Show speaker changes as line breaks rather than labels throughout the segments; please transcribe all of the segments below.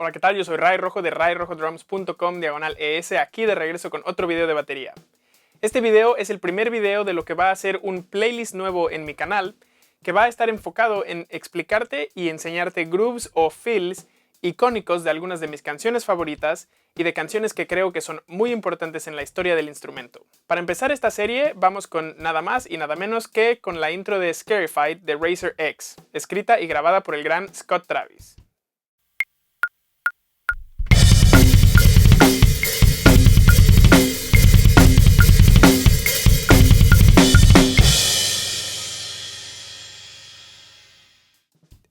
Hola, ¿qué tal? Yo soy Ray Rojo de rayrojo.drums.com/ES, aquí de regreso con otro video de batería. Este video es el primer video de lo que va a ser un playlist nuevo en mi canal, que va a estar enfocado en explicarte y enseñarte grooves o fills icónicos de algunas de mis canciones favoritas y de canciones que creo que son muy importantes en la historia del instrumento. Para empezar esta serie vamos con nada más y nada menos que con la intro de Scarified de Razer X, escrita y grabada por el gran Scott Travis.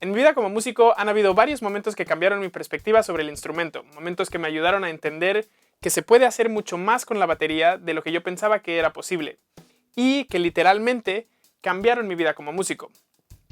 En mi vida como músico han habido varios momentos que cambiaron mi perspectiva sobre el instrumento, momentos que me ayudaron a entender que se puede hacer mucho más con la batería de lo que yo pensaba que era posible, y que literalmente cambiaron mi vida como músico.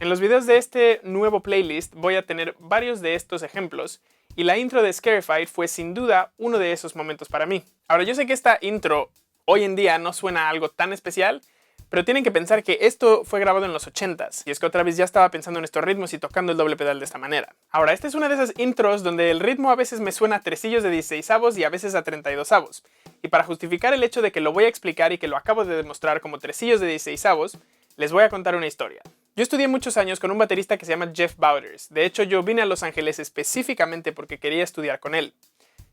En los videos de este nuevo playlist voy a tener varios de estos ejemplos, y la intro de Scarified fue sin duda uno de esos momentos para mí. Ahora, yo sé que esta intro hoy en día no suena a algo tan especial, pero tienen que pensar que esto fue grabado en los 80s, y Scott Travis ya estaba pensando en estos ritmos y tocando el doble pedal de esta manera. Ahora, esta es una de esas intros donde el ritmo a veces me suena a tresillos de 16avos y a veces a 32avos. Y para justificar el hecho de que lo voy a explicar y que lo acabo de demostrar como tresillos de 16avos, les voy a contar una historia. Yo estudié muchos años con un baterista que se llama Jeff Bowders. De hecho, yo vine a Los Ángeles específicamente porque quería estudiar con él.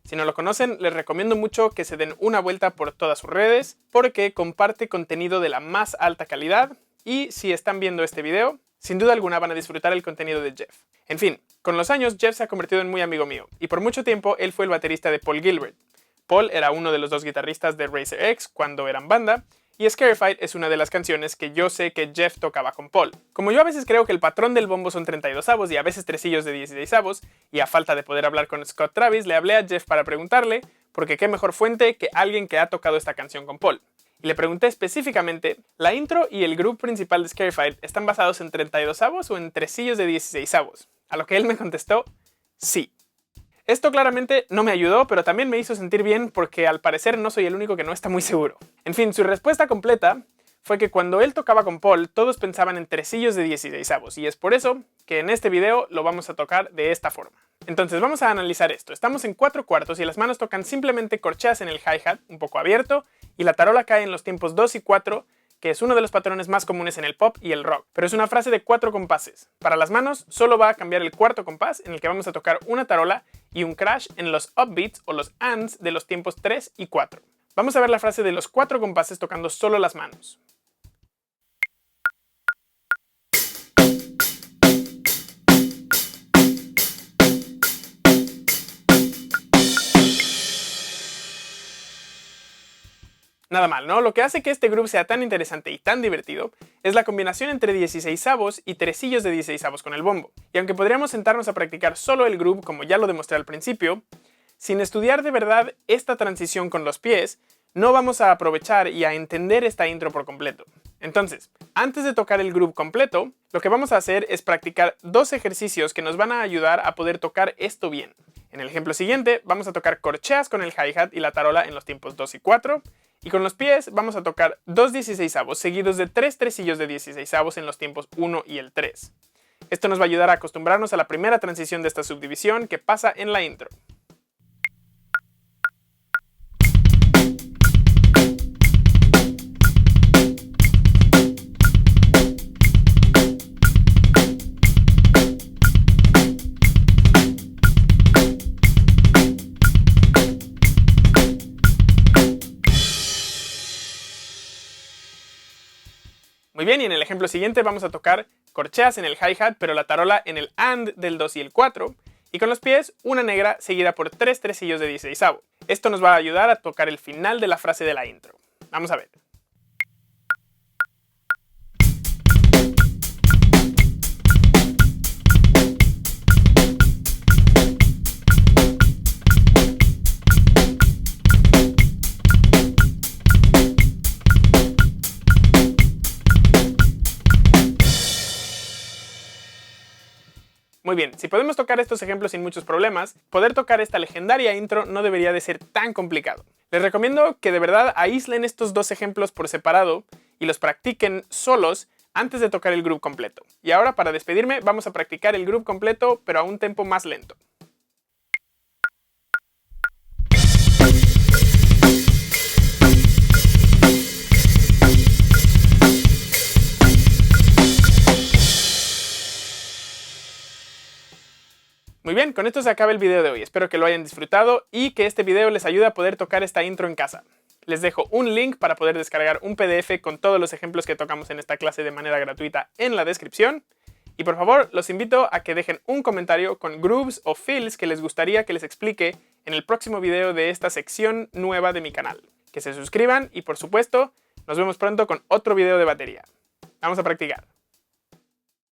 Si no lo conocen, les recomiendo mucho que se den una vuelta por todas sus redes, porque comparte contenido de la más alta calidad, y si están viendo este video, sin duda alguna van a disfrutar el contenido de Jeff. En fin, con los años Jeff se ha convertido en muy amigo mío, y por mucho tiempo él fue el baterista de Paul Gilbert. Paul era uno de los dos guitarristas de Razer X cuando eran banda, y Scarified es una de las canciones que yo sé que Jeff tocaba con Paul. Como yo a veces creo que el patrón del bombo son 32avos y a veces tresillos de 16avos, y a falta de poder hablar con Scott Travis, le hablé a Jeff para preguntarle, porque qué mejor fuente que alguien que ha tocado esta canción con Paul. Y le pregunté específicamente, ¿la intro y el groove principal de Scarified están basados en 32avos o en tresillos de 16avos? A lo que él me contestó, sí. Esto claramente no me ayudó, pero también me hizo sentir bien porque al parecer no soy el único que no está muy seguro. En fin, su respuesta completa fue que cuando él tocaba con Paul, todos pensaban en tresillos de 16avos, y es por eso que en este video lo vamos a tocar de esta forma. Entonces vamos a analizar esto. Estamos en 4/4 y las manos tocan simplemente corcheas en el hi-hat, un poco abierto, y la tarola cae en los tiempos 2 y 4, que es uno de los patrones más comunes en el pop y el rock, pero es una frase de 4 compases. Para las manos solo va a cambiar el cuarto compás, en el que vamos a tocar una tarola y un crash en los upbeats o los ands de los tiempos 3 y 4. Vamos a ver la frase de los 4 compases tocando solo las manos. Nada mal, ¿no? Lo que hace que este groove sea tan interesante y tan divertido es la combinación entre 16avos y tresillos de 16avos con el bombo. Y aunque podríamos sentarnos a practicar solo el groove, como ya lo demostré al principio, sin estudiar de verdad esta transición con los pies, no vamos a aprovechar y a entender esta intro por completo. Entonces, antes de tocar el groove completo, lo que vamos a hacer es practicar 2 ejercicios que nos van a ayudar a poder tocar esto bien. En el ejemplo siguiente, vamos a tocar corcheas con el hi-hat y la tarola en los tiempos 2 y 4, y con los pies vamos a tocar 2 16avos seguidos de 3 tresillos de 16avos en los tiempos 1 y el 3. Esto nos va a ayudar a acostumbrarnos a la primera transición de esta subdivisión que pasa en la intro. Muy bien, y en el ejemplo siguiente vamos a tocar corcheas en el hi-hat, pero la tarola en el and del 2 y el 4, y con los pies una negra seguida por 3 tresillos de 16avo. Esto nos va a ayudar a tocar el final de la frase de la intro. Vamos a ver. Muy bien, si podemos tocar estos ejemplos sin muchos problemas, poder tocar esta legendaria intro no debería de ser tan complicado. Les recomiendo que de verdad aíslen estos 2 ejemplos por separado y los practiquen solos antes de tocar el groove completo. Y ahora, para despedirme, vamos a practicar el groove completo, pero a un tempo más lento. Muy bien, con esto se acaba el video de hoy. Espero que lo hayan disfrutado y que este video les ayude a poder tocar esta intro en casa. Les dejo un link para poder descargar un PDF con todos los ejemplos que tocamos en esta clase de manera gratuita en la descripción. Y por favor, los invito a que dejen un comentario con grooves o fills que les gustaría que les explique en el próximo video de esta sección nueva de mi canal. Que se suscriban y por supuesto, nos vemos pronto con otro video de batería. Vamos a practicar.